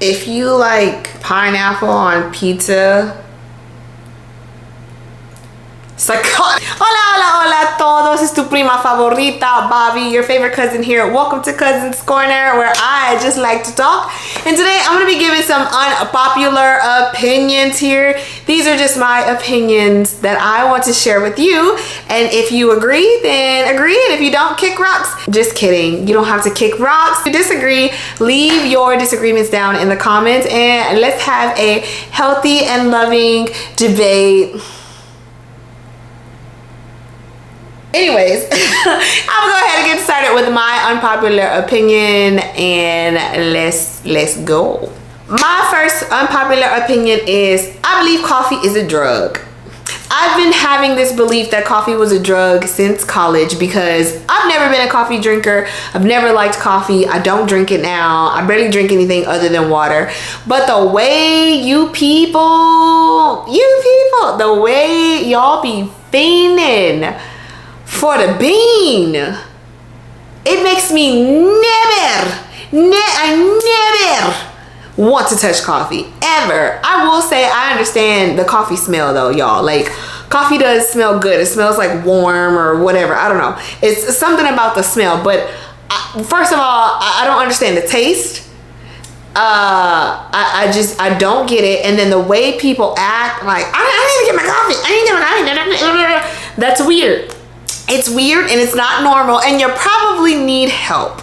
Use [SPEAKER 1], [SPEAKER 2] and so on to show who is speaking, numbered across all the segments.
[SPEAKER 1] If you like pineapple on pizza, Hola, hola, hola todos. It's tu prima favorita, Bobby, your favorite cousin here. Welcome to Cousin's Corner, where I just like to talk. And today I'm going to be giving some unpopular opinions here. These are just my opinions that I want to share with you. And if you agree, then agree. And if you don't, kick rocks. Just kidding. You don't have to kick rocks. If you disagree, leave your disagreements down in the comments and let's have a healthy and loving debate. Anyways, I'm gonna go ahead and get started with my unpopular opinion and let's go. My first unpopular opinion is I believe coffee is a drug. I've been having this belief that coffee was a drug since college because I've never been a coffee drinker. I've never liked coffee. I don't drink it now. I barely drink anything other than water. But the way you people, the way y'all be fiending for the bean, it makes me I never want to touch coffee ever. I will say I understand the coffee smell though, y'all. Like, coffee does smell good. It smells like warm or whatever. I don't know. It's something about the smell. But first of all, I don't understand the taste. I don't get it. And then the way people act, like I need to get my coffee. I need to get my coffee. That's weird. It's weird and it's not normal, and you probably need help.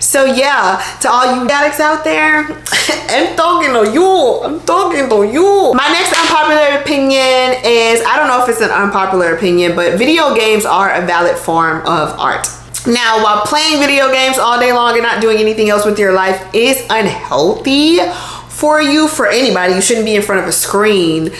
[SPEAKER 1] So yeah, to all you addicts out there, I'm talking to you. My next unpopular opinion is, I don't know if it's an unpopular opinion, but video games are a valid form of art. Now, while playing video games all day long and not doing anything else with your life is unhealthy for you, for anybody, you shouldn't be in front of a screen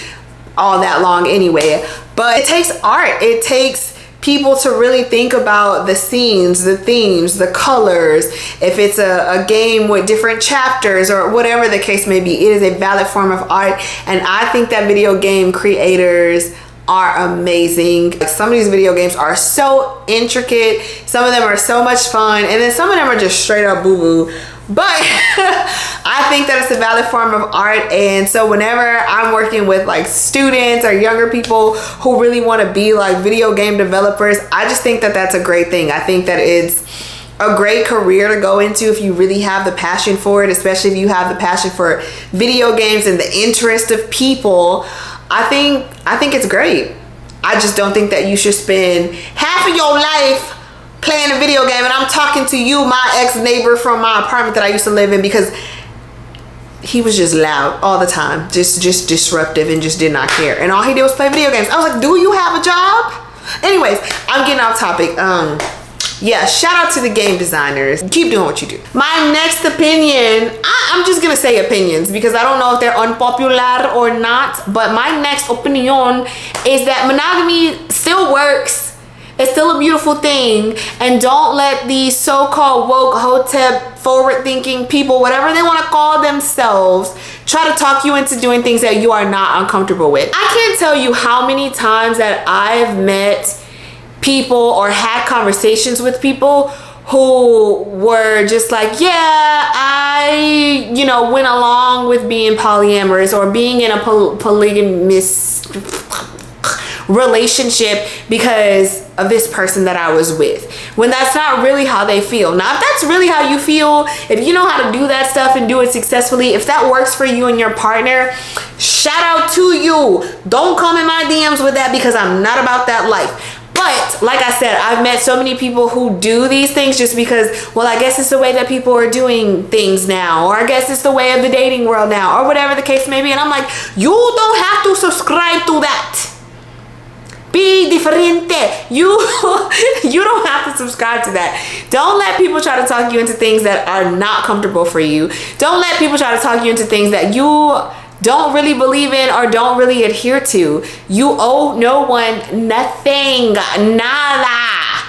[SPEAKER 1] all that long anyway. But it takes art. It takes people to really think about the scenes, the themes, the colors. If it's a game with different chapters or whatever the case may be, it is a valid form of art. And I think that video game creators are amazing. Some of these video games are so intricate. Some of them are so much fun. And then some of them are just straight up boo-boo. But I think that it's a valid form of art, and so whenever I'm working with like students or younger people who really want to be like video game developers, I just think that that's a great thing. I think that it's a great career to go into if you really have the passion for it, especially if you have the passion for video games and the interest of people. I think it's great. I just don't think that you should spend half of your life playing a video game. And I'm talking to you, my ex-neighbor from my apartment that I used to live in, because he was just loud all the time, just disruptive, and just did not care. And all he did was play video games. I was like, do you have a job? Anyways, I'm getting off topic. Yeah, shout out to the game designers. Keep doing what you do. My next opinion, I'm just gonna say opinions because I don't know if they're unpopular or not, but my next opinion is that monogamy still works. It's still a beautiful thing, and don't let these so-called woke, hotep, forward-thinking people, whatever they want to call themselves, try to talk you into doing things that you are not uncomfortable with. I can't tell you how many times that I've met people or had conversations with people who were just like, yeah, I, went along with being polyamorous or being in a polygamous relationship because of this person that I was with, when that's not really how they feel. Now, if that's really how you feel, if you know how to do that stuff and do it successfully, if that works for you and your partner, shout out to you. Don't come in my DMs with that because I'm not about that life. But like I said, I've met so many people who do these things just because, well, I guess it's the way that people are doing things now, or I guess it's the way of the dating world now, or whatever the case may be. And I'm like, you don't have to subscribe to that. Be diferente. You don't have to subscribe to that. Don't let people try to talk you into things that are not comfortable for you. Don't let people try to talk you into things that you don't really believe in or don't really adhere to. You owe no one nothing. Nada.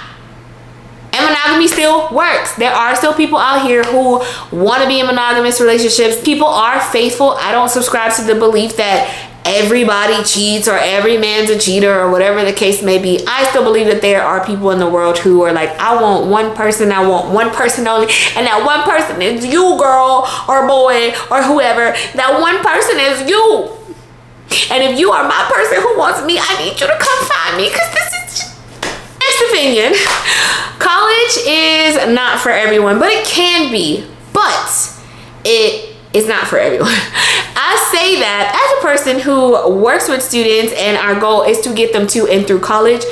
[SPEAKER 1] And monogamy still works. There are still people out here who want to be in monogamous relationships. People are faithful. I don't subscribe to the belief that everybody cheats or every man's a cheater or whatever the case may be. I still believe that there are people in the world who are like, I want one person only, and that one person is you, girl or boy or whoever. That one person is you. And if you are my person who wants me, I need you to come find me, because this is next opinion. College is not for everyone, but it can be. But it is not for everyone. I say that as a person who works with students and our goal is to get them to and through college.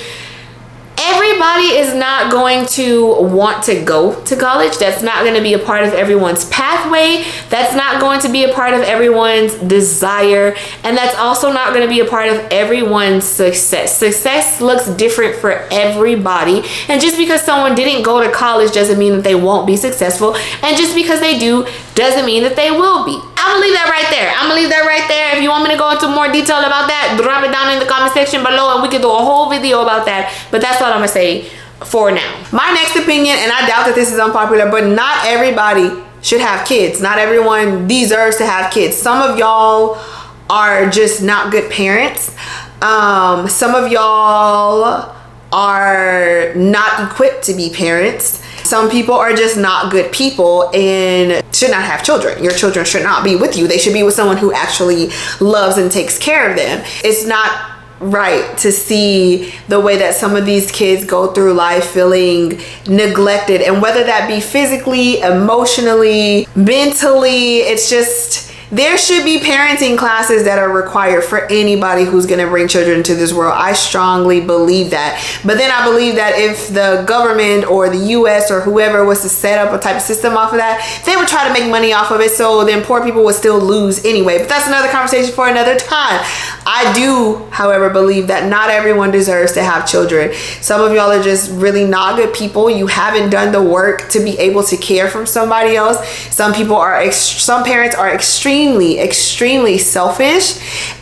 [SPEAKER 1] Everybody is not going to want to go to college. That's not going to be a part of everyone's pathway. That's not going to be a part of everyone's desire. And that's also not going to be a part of everyone's success. Success looks different for everybody. And just because someone didn't go to college doesn't mean that they won't be successful. And just because they do doesn't mean that they will be. I'm gonna leave that right there. I'm gonna leave that right there. If you want me to go into more detail about that, drop it down in the comment section below and we can do a whole video about that. But that's all I'm gonna say for now. My next opinion, and I doubt that this is unpopular, but not everybody should have kids. Not everyone deserves to have kids. Some of y'all are just not good parents. Some of y'all are not equipped to be parents. Some people are just not good people and should not have children. Your children should not be with you. They should be with someone who actually loves and takes care of them. It's not right to see the way that some of these kids go through life feeling neglected, and whether that be physically, emotionally, mentally. It's just, there should be parenting classes that are required for anybody who's going to bring children into this world. I strongly believe that. But then I believe that if the government or the US or whoever was to set up a type of system off of that, they would try to make money off of it, so then poor people would still lose anyway. But that's another conversation for another time. I do, however, believe that not everyone deserves to have children. Some of y'all are just really not good people. You haven't done the work to be able to care for somebody else. Some parents are extremely selfish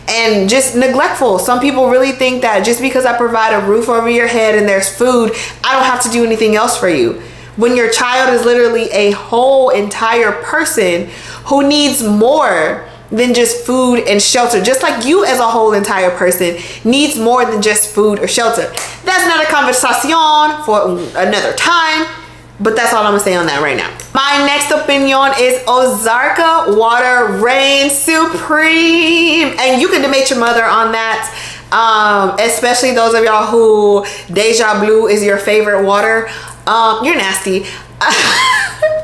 [SPEAKER 1] and just neglectful. Some people really think that just because I provide a roof over your head and there's food, I don't have to do anything else for you. When your child is literally a whole entire person who needs more than just food and shelter, just like you as a whole entire person needs more than just food or shelter. That's another conversation for another time. But that's all I'm gonna say on that right now. My next opinion is Ozarka Water reigns supreme. And you can debate your mother on that. Especially those of y'all who Deja Blue is your favorite water. You're nasty.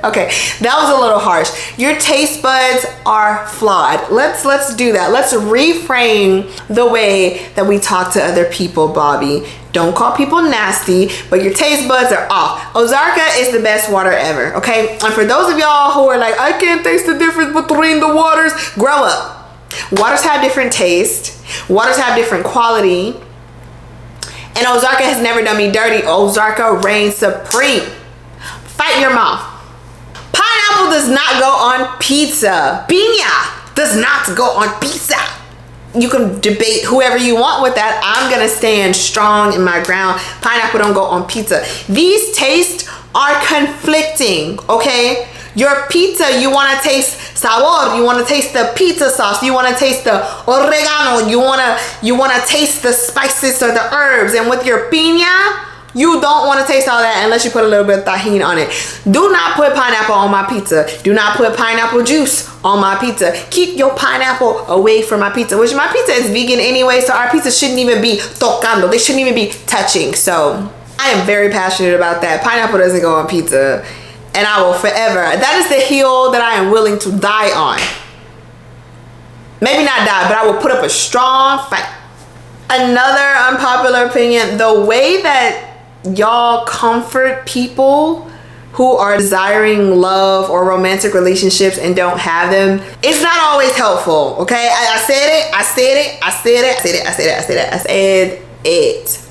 [SPEAKER 1] Okay, that was a little harsh. Your taste buds are flawed. Let's do that. Let's reframe the way that we talk to other people, Bobby. Don't call people nasty, but your taste buds are off. Ozarka is the best water ever, okay? And for those of y'all who are like, I can't taste the difference between the waters, grow up. Waters have different taste. Waters have different quality. And Ozarka has never done me dirty. Ozarka reigns supreme. Fight your mouth. Pineapple does not go on pizza. Piña does not go on pizza. You can debate whoever you want with that. I'm gonna stand strong in my ground. Pineapple don't go on pizza. These tastes are conflicting, okay? Your pizza, you wanna taste sabor, you wanna taste the pizza sauce, you wanna taste the oregano, you wanna taste the spices or the herbs. And with your piña, you don't want to taste all that unless you put a little bit of tahini on it. Do not put pineapple on my pizza. Do not put pineapple juice on my pizza. Keep your pineapple away from my pizza, which my pizza is vegan anyway, so our pizza shouldn't even be tocando. They shouldn't even be touching. So I am very passionate about that. Pineapple doesn't go on pizza, and I will forever. That is the hill that I am willing to die on. Maybe not die, but I will put up a strong fight. Another unpopular opinion, the way that y'all comfort people who are desiring love or romantic relationships and don't have them, it's not always helpful, okay? I said it,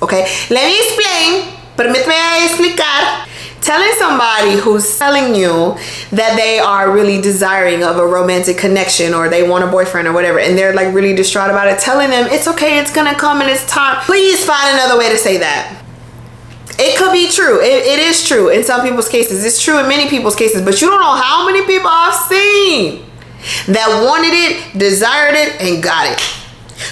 [SPEAKER 1] okay? Let me explain. Permíteme explicar. Telling somebody who's telling you that they are really desiring of a romantic connection or they want a boyfriend or whatever, and they're like really distraught about it, telling them it's okay, it's gonna come and it's time. Please find another way to say that. It could be true. It is true in some people's cases. It's true in many people's cases, but you don't know how many people I've seen that wanted it, desired it, and got it.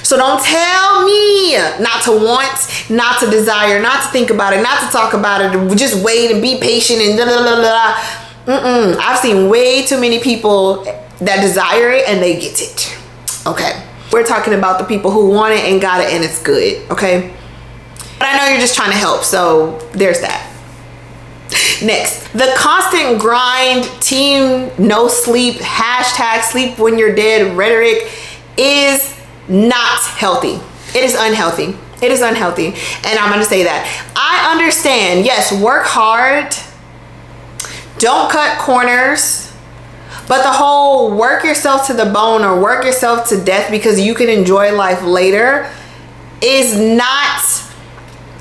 [SPEAKER 1] So don't tell me not to want, not to desire, not to think about it, not to talk about it, just wait and be patient and blah, blah, blah, blah. I've seen way too many people that desire it and they get it. Okay. We're talking about the people who want it and got it and it's good. Okay. But I know you're just trying to help. So there's that. Next, the constant grind, team no sleep, hashtag sleep when you're dead rhetoric is not healthy. It is unhealthy. It is unhealthy. And I'm going to say that. I understand. Yes, work hard. Don't cut corners. But the whole work yourself to the bone or work yourself to death because you can enjoy life later is not,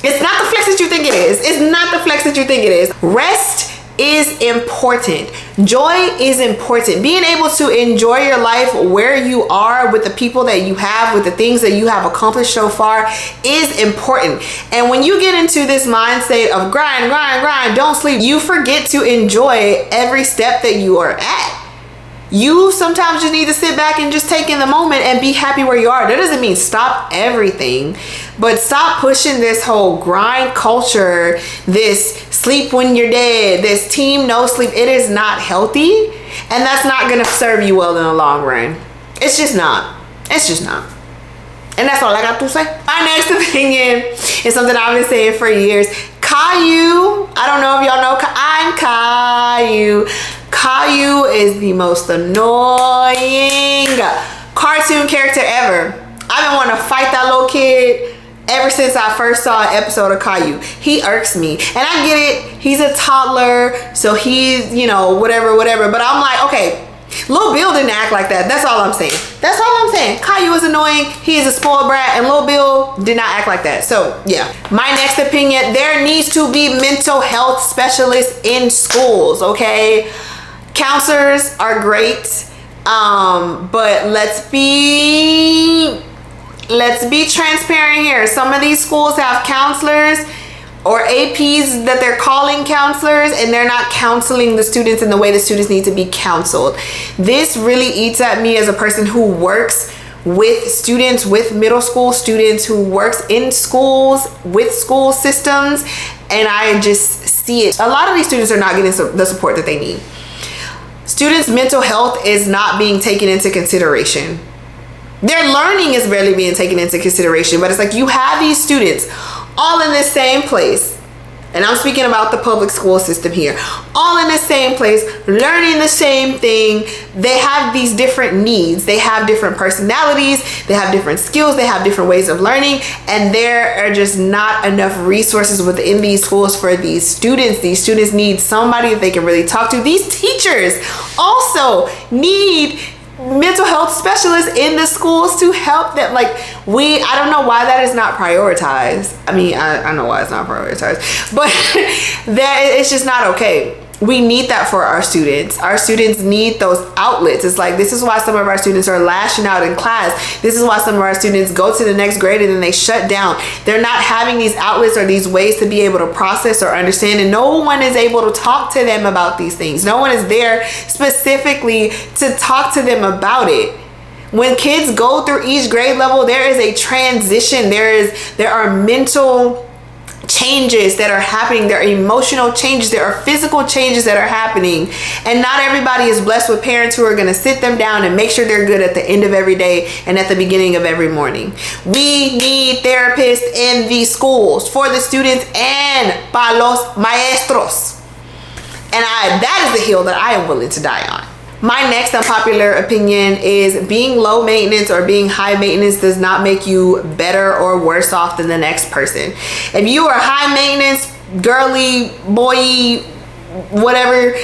[SPEAKER 1] it's not the flex that you think it is. It's not the flex that you think it is. Rest is important. Joy is important. Being able to enjoy your life where you are with the people that you have, with the things that you have accomplished so far is important. And when you get into this mindset of grind, grind, grind, don't sleep, you forget to enjoy every step that you are at. You sometimes just need to sit back and just take in the moment and be happy where you are. That doesn't mean stop everything, but stop pushing this whole grind culture, this sleep when you're dead, this team no sleep. It is not healthy, and that's not going to serve you well in the long run. It's just not. It's just not. And that's all I got to say. My next opinion is something I've been saying for years. Caillou. I don't know if y'all know. I'm Caillou. Caillou is the most annoying cartoon character ever. I've been wanting to fight that little kid ever since I first saw an episode of Caillou. He irks me. And I get it. He's a toddler. So he's, you know, whatever. But I'm like, okay. Lil Bill didn't act like that. That's all I'm saying. That's all I'm saying. Caillou is annoying. He is a spoiled brat. And Lil Bill did not act like that. So, yeah. My next opinion, there needs to be mental health specialists in schools, okay? Counselors are great. But let's be transparent here. Some of these schools have counselors or APs that they're calling counselors, and they're not counseling the students in the way the students need to be counseled. This really eats at me as a person who works with students, with middle school students, who works in schools, with school systems, and I just see it. A lot of these students are not getting the support that they need. Students' mental health is not being taken into consideration. Their learning is barely being taken into consideration, but it's like you have these students all in the same place, and I'm speaking about the public school system here, all in the same place, learning the same thing. They have these different needs, they have different personalities, they have different skills, they have different ways of learning, and there are just not enough resources within these schools for these students. These students need somebody that they can really talk to. These teachers also need mental health specialists in the schools to help them. Like, I don't know why that is not prioritized. I mean, I know why it's not prioritized, but it's just not okay. We need that for our students. Our students need those outlets. It's like, this is why some of our students are lashing out in class. This is why some of our students go to the next grade and then they shut down. They're not having these outlets or these ways to be able to process or understand, and no one is able to talk to them about these things. No one is there specifically to talk to them about it. When kids go through each grade level, there is a transition. There are mental changes that are happening. There are emotional changes. There are physical changes that are happening. And not everybody is blessed with parents who are going to sit them down and make sure they're good at the end of every day and at the beginning of every morning. We need therapists in these schools for the students and para los maestros. And that is the hill that I am willing to die on. My next unpopular opinion is being low maintenance or being high maintenance does not make you better or worse off than the next person. If you are high maintenance, girly, boy, whatever,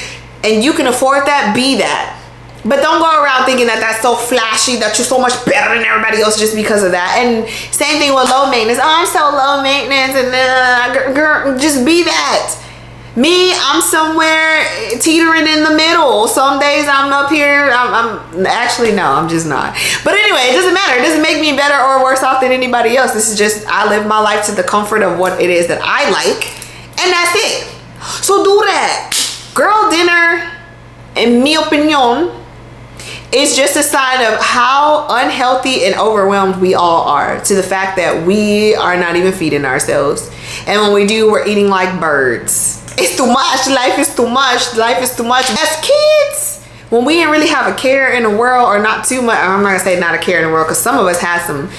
[SPEAKER 1] and you can afford that, be that. But don't go around thinking that that's so flashy, that you're so much better than everybody else just because of that. And same thing with low maintenance. Oh, I'm so low maintenance, and girl, just be that. Me, I'm somewhere teetering in the middle. Some days I'm up here. I'm actually, no, I'm just not. But anyway, it doesn't matter. It doesn't make me better or worse off than anybody else. This is just, I live my life to the comfort of what it is that I like. And that's it. So do that. Girl dinner, en mi opinion, It's just a sign of how unhealthy and overwhelmed we all are, to the fact that we are not even feeding ourselves. And when we do, we're eating like birds. It's too much. Life is too much. Life is too much. As kids, when we didn't really have a care in the world, or not too much, I'm not gonna say not a care in the world, because some of us had some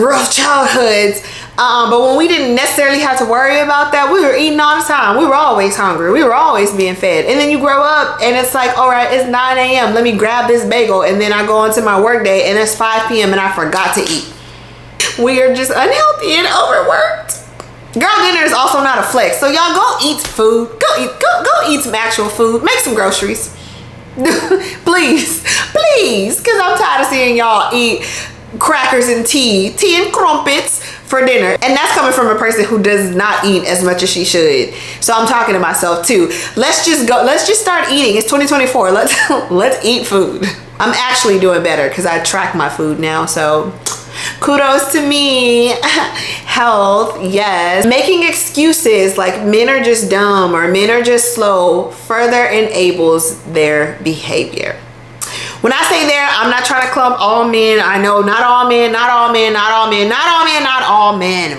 [SPEAKER 1] rough childhoods. But when we didn't necessarily have to worry about that, we were eating all the time. We were always hungry. We were always being fed. And then you grow up and it's like, all right, it's 9 a.m. Let me grab this bagel. And then I go into my work day and it's 5 p.m. and I forgot to eat. We are just unhealthy and overworked. Girl, dinner is also not a flex. So y'all go eat food. Go eat some actual food. Make some groceries. Please. Because I'm tired of seeing y'all eat crackers and tea and crumpets for dinner. And that's coming from a person who does not eat as much as she should. So I'm talking to myself too. Let's just start eating. It's 2024. Let's eat food. I'm actually doing better because I track my food now. So kudos to me. Health, yes. Making excuses like men are just dumb or men are just slow further enables their behavior. When I say there, I'm not trying to clump all men. I know not all men,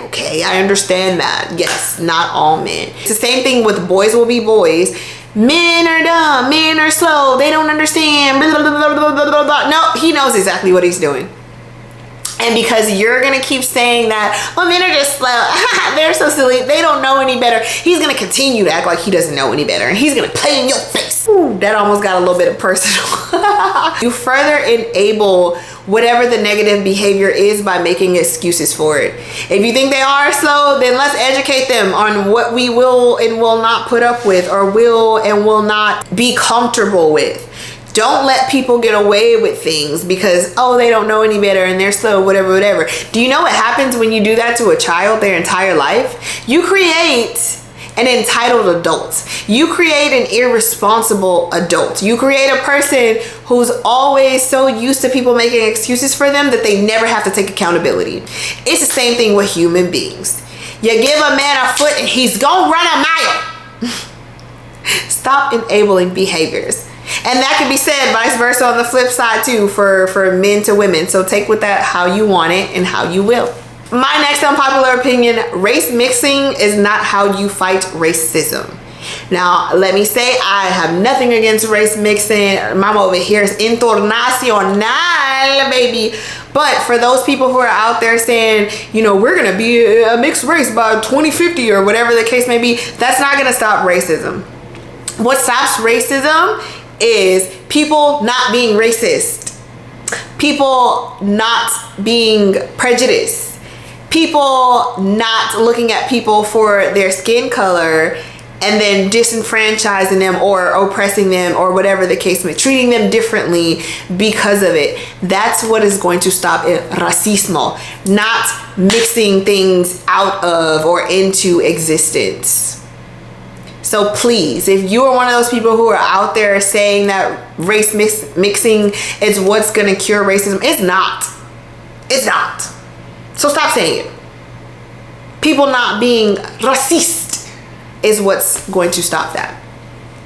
[SPEAKER 1] okay? I understand that. Yes, not all men. It's the same thing with boys will be boys. Men are dumb, men are slow, they don't understand, blah, blah, blah, blah, blah, blah. No, he knows exactly what he's doing. And because you're gonna keep saying that, well, men are just slow, they're so silly, they don't know any better, he's gonna continue to act like he doesn't know any better, and he's gonna play in your face. Ooh, that almost got a little bit of personal. You further enable whatever the negative behavior is by making excuses for it. If you think they are slow, then let's educate them on what we will and will not put up with, or will and will not be comfortable with. Don't let people get away with things because, oh, they don't know any better and they're slow, whatever. Do you know what happens when you do that to a child their entire life? You create an entitled adult. You create an irresponsible adult. You create a person who's always so used to people making excuses for them that they never have to take accountability. It's the same thing with human beings. You give a man a foot and he's gonna run a mile. Stop enabling behaviors. And that can be said vice versa on the flip side too, for men to women. So take with that how you want it and how you will. My next unpopular opinion, race mixing is not how you fight racism. Now, let me say, I have nothing against race mixing. Mama over here is internacional, baby. But for those people who are out there saying, you know, we're going to be a mixed race by 2050 or whatever the case may be, that's not going to stop racism. What stops racism is people not being racist, people not being prejudiced, people not looking at people for their skin color and then disenfranchising them or oppressing them or whatever the case may be, treating them differently because of it. That's what is going to stop it. Racismo, not mixing things out of or into existence. So please, if you are one of those people who are out there saying that race mixing is what's going to cure racism, it's not. It's not. So stop saying it. People not being racist is what's going to stop that.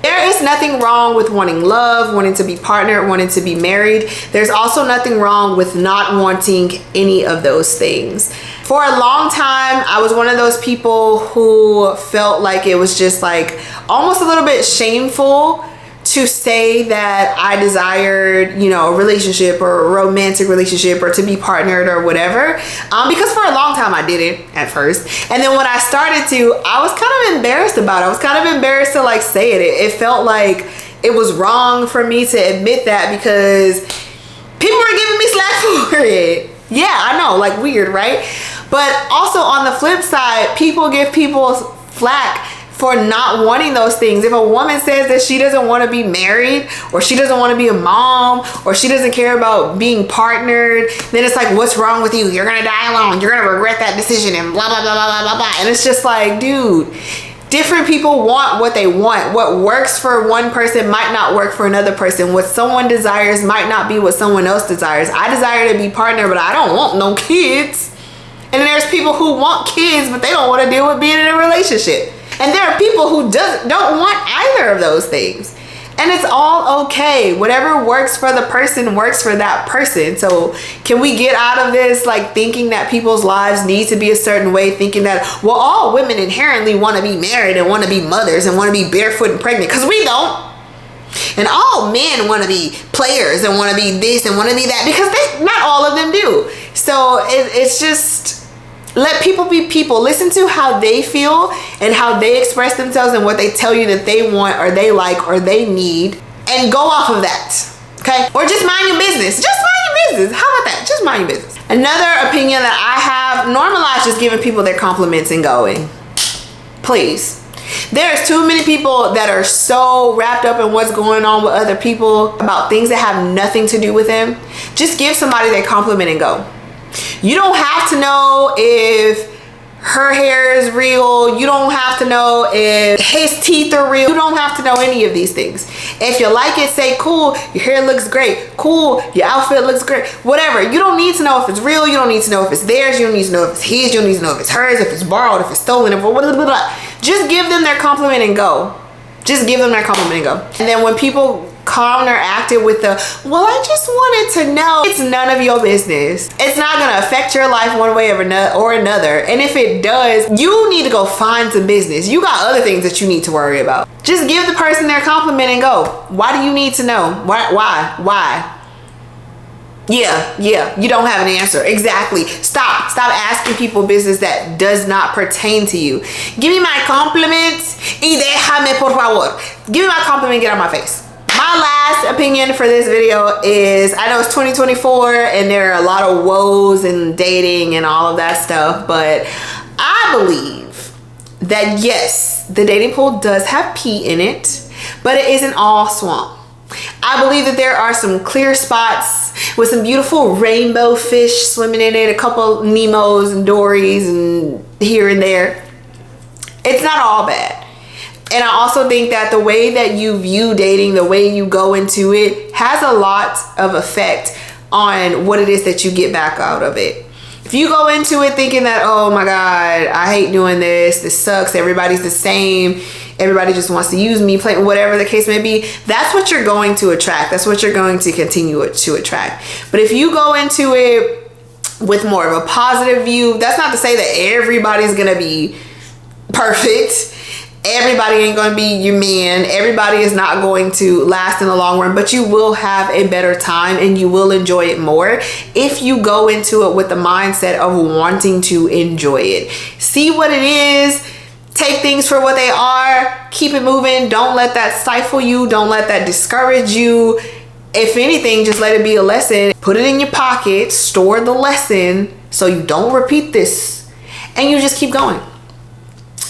[SPEAKER 1] There is nothing wrong with wanting love, wanting to be partnered, wanting to be married. There's also nothing wrong with not wanting any of those things. For a long time, I was one of those people who felt like it was just like almost a little bit shameful to say that I desired, you know, a relationship or a romantic relationship or to be partnered or whatever. Because for a long time I didn't at first. And then when I started to, I was kind of embarrassed about it. I was kind of embarrassed to like say it. It felt like it was wrong for me to admit that because people were giving me slack for it. Yeah, I know, like weird, right? But also on the flip side, people give people flack for not wanting those things. If a woman says that she doesn't want to be married or she doesn't want to be a mom or she doesn't care about being partnered, then it's like, what's wrong with you? You're going to die alone. You're going to regret that decision and blah, blah, blah, blah, blah, blah. And it's just like, dude, different people want what they want. What works for one person might not work for another person. What someone desires might not be what someone else desires. I desire to be partnered, but I don't want no kids. And then there's people who want kids, but they don't want to deal with being in a relationship. And there are people who don't want either of those things. And it's all okay. Whatever works for the person works for that person. So can we get out of this like thinking that people's lives need to be a certain way, thinking that, well, all women inherently want to be married and want to be mothers and want to be barefoot and pregnant, because we don't. And all men want to be players and want to be this and want to be that, because not all of them do. So it's just, let people be people. Listen to how they feel and how they express themselves and what they tell you that they want or they like or they need, and go off of that. Okay? Or just mind your business. Just mind your business. How about that? Just mind your business. Another opinion that I have, normalize just giving people their compliments and going. Please. There's too many people that are so wrapped up in what's going on with other people about things that have nothing to do with them. Just give somebody their compliment and go. You don't have to know if her hair is real. You don't have to know if his teeth are real. You don't have to know any of these things. If you like it, say, cool, your hair looks great. Cool, your outfit looks great. Whatever. You don't need to know if it's real. You don't need to know if it's theirs. You don't need to know if it's his. You don't need to know if it's hers, if it's borrowed, if it's stolen, if blah, blah, blah, blah. Just give them their compliment and go. Just give them their compliment and go. And then when people counteracted with the, well, I just wanted to know, it's none of your business. It's not going to affect your life one way or another. And if it does, you need to go find some business. You got other things that you need to worry about. Just give the person their compliment and go. Why do you need to know? Why? Yeah, you don't have an answer. Exactly. Stop asking people business that does not pertain to you. Give me my compliments y déjame por favor. Give me my compliment, get out of my face. My last opinion for this video is, I know it's 2024 and there are a lot of woes in dating and all of that stuff, but I believe that yes, the dating pool does have pee in it, but it isn't all swamp. I believe that there are some clear spots with some beautiful rainbow fish swimming in it, a couple Nemos and Dories and here and there. It's not all bad. And I also think that the way that you view dating, the way you go into it, has a lot of effect on what it is that you get back out of it. If you go into it thinking that, oh my God, I hate doing this, this sucks, everybody's the same, everybody just wants to use me, play, whatever the case may be, that's what you're going to attract. That's what you're going to continue to attract. But if you go into it with more of a positive view, that's not to say that everybody's gonna be perfect. Everybody ain't going to be your man. Everybody is not going to last in the long run, but you will have a better time and you will enjoy it more if you go into it with the mindset of wanting to enjoy it. See what it is. Take things for what they are. Keep it moving. Don't let that stifle you. Don't let that discourage you. If anything, just let it be a lesson. Put it in your pocket. Store the lesson so you don't repeat this. And you just keep going.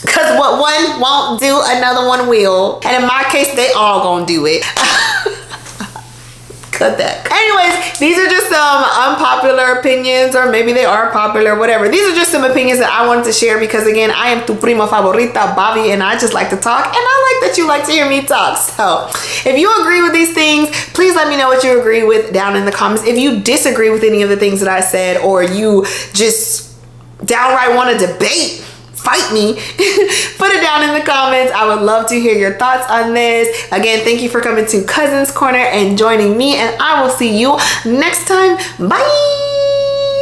[SPEAKER 1] Because what one won't do, another one will. And in my case, they all gonna do it. Cut that. Anyways, these are just some unpopular opinions, or maybe they are popular, whatever. These are just some opinions that I wanted to share because, again, I am tu prima favorita, Bobby, and I just like to talk. And I like that you like to hear me talk. So if you agree with these things, please let me know what you agree with down in the comments. If you disagree with any of the things that I said, or you just downright want to debate, fight me, put it down in the comments. I would love to hear your thoughts on this. Again, thank you for coming to Cousins Corner and joining me, and I will see you next time. Bye.